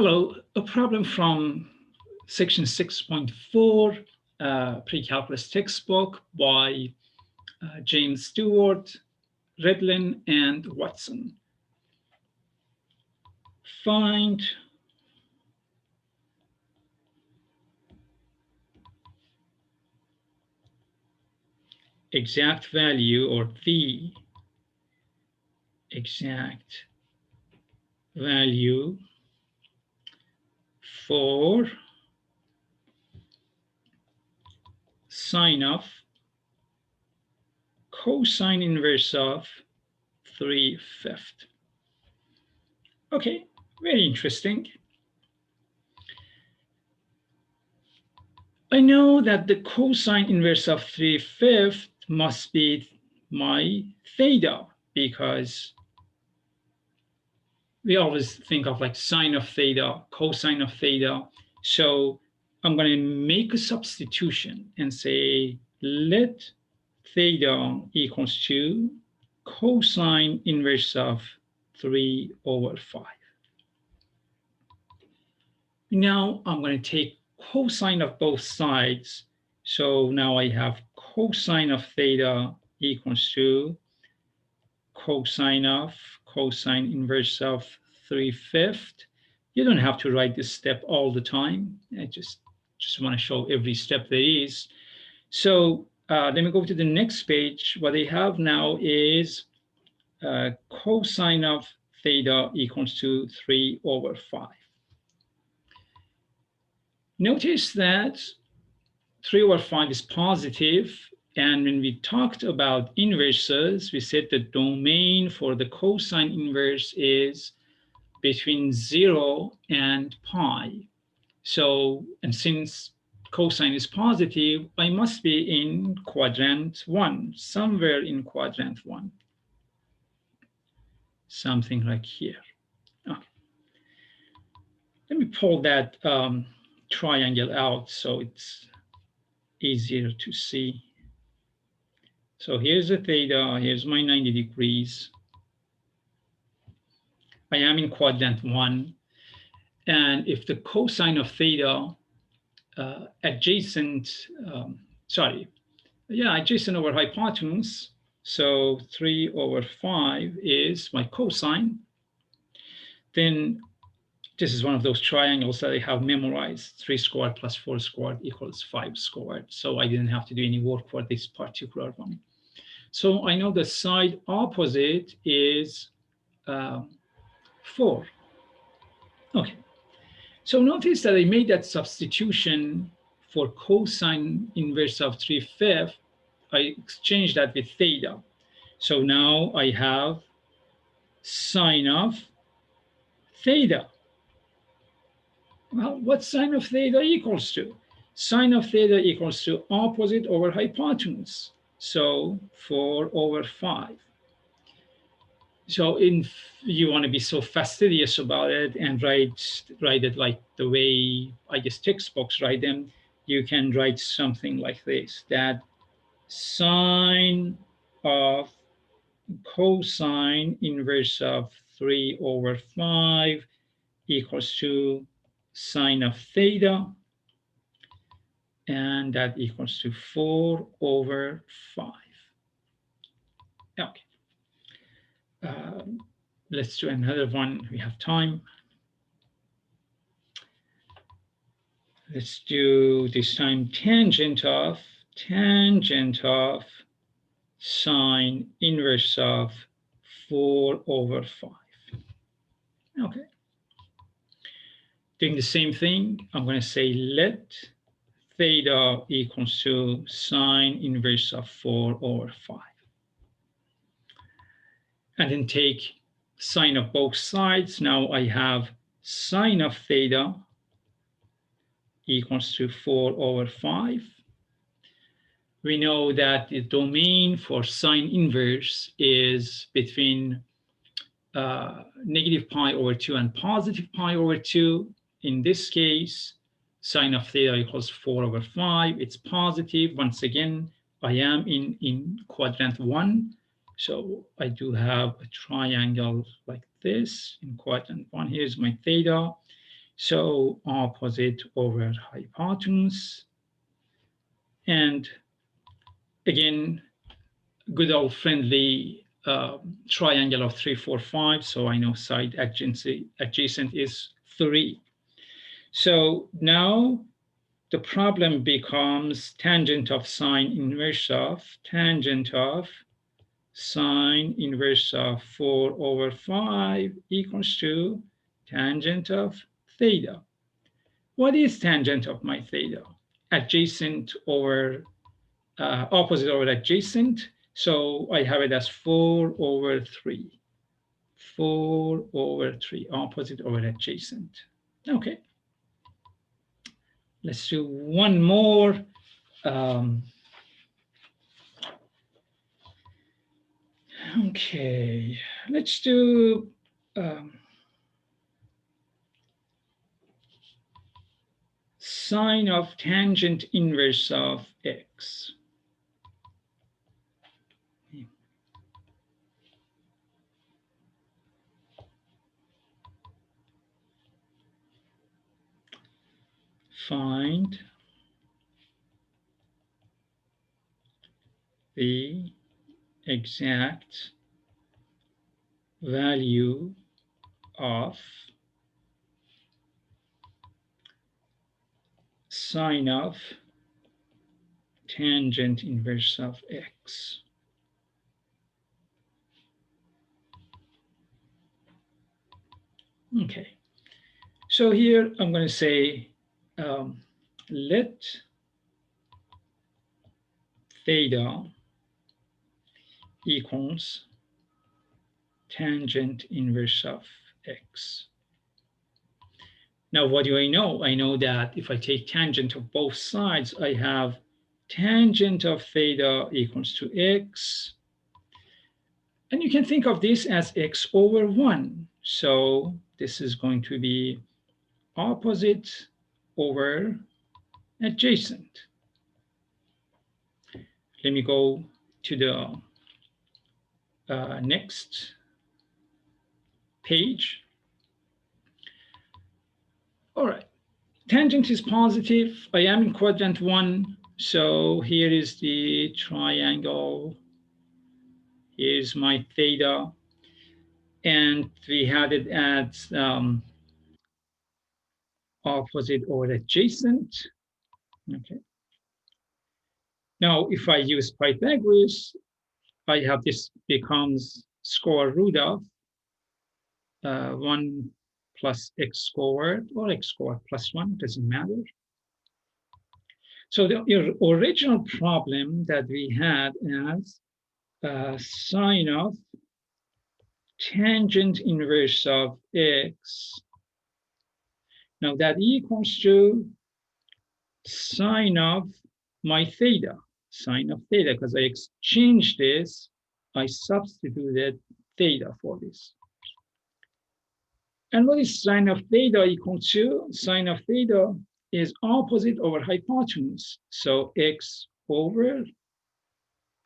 Hello, a problem from section 6.4, pre-calculus textbook by James Stewart, Redlin, and Watson. Find exact value or the exact value for sine of cosine inverse of 3/5. Okay, very interesting. I know that the cosine inverse of 3/5 must be my theta, because we always think of like sine of theta, cosine of theta. So I'm going to make a substitution and say let theta equals to cosine inverse of 3/5. Now I'm going to take cosine of both sides. So now I have cosine of theta equals to cosine inverse of 3/5. You don't have to write this step all the time. I just want to show every step there is. So let me go to the next page. What I have now is cosine of theta equals to 3/5. Notice that 3/5 is positive, and when we talked about inverses, we said the domain for the cosine inverse is between 0 and pi. So, and since cosine is positive, I must be in quadrant 1, somewhere in quadrant 1. Something like here. Okay. Let me pull that triangle out so it's easier to see. So here's the theta, here's my 90 degrees. I am in quadrant 1. And if the cosine of theta adjacent over hypotenuse, so 3/5 is my cosine, then this is one of those triangles that I have memorized. 3 squared plus 4 squared equals 5 squared. So I didn't have to do any work for this particular one. So I know the side opposite is 4. Okay. So notice that I made that substitution for cosine inverse of 3/5. I exchanged that with theta. So now I have sine of theta. Well, what sine of theta equals to? Sine of theta equals to opposite over hypotenuse. So 4/5. So if you want to be so fastidious about it and write it like the way I guess textbooks write them, you can write something like this, that sine of cosine inverse of 3/5 equals to sine of theta, and that equals to 4/5. Okay. Let's do another one. We have time. Let's do this time tangent of sine inverse of 4/5. Okay. Doing the same thing, I'm going to say let theta equals to sine inverse of 4/5. And then take sine of both sides. Now I have sine of theta equals to 4/5. We know that the domain for sine inverse is between negative pi/2 and positive pi/2. In this case, sine of theta equals 4/5. It's positive. Once again, I am in quadrant 1. So I do have a triangle like this in quadrant 1. Here's my theta. So opposite over hypotenuse. And again, good old friendly triangle of 3, 4, 5. So I know side adjacent is 3. So now the problem becomes tangent of sine inverse of sine inverse of 4 over 5 equals to tangent of theta. What is tangent of my theta? Adjacent over opposite over adjacent. So I have it as 4 over 3. 4 over 3, opposite over adjacent. Okay. Let's do one more. Okay, let's do sine of tangent inverse of x. Find the exact value of sine of tangent inverse of x. Okay, so here I'm going to say let theta equals tangent inverse of x. Now, what do I know? I know that if I take tangent of both sides, I have tangent of theta equals to x. And you can think of this as x over 1. So this is going to be opposite over adjacent. Let me go to the next page. All right, tangent is positive. I am in quadrant 1. So here is the triangle. Here's my theta. And we had it at opposite or adjacent. Okay. Now, if I use Pythagoras, I have this becomes square root of 1 plus x squared or x squared plus 1, doesn't matter. So the original problem that we had as sine of tangent inverse of x. Now that equals to sine of my theta, because I exchanged this, I substituted theta for this. And what is sine of theta equal to? Sine of theta is opposite over hypotenuse. So x over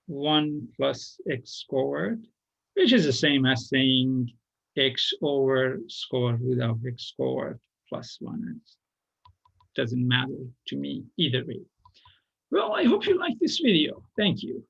1 plus x squared, which is the same as saying x over square root of x squared plus 1. It doesn't matter to me either way. Well, I hope you like this video. Thank you.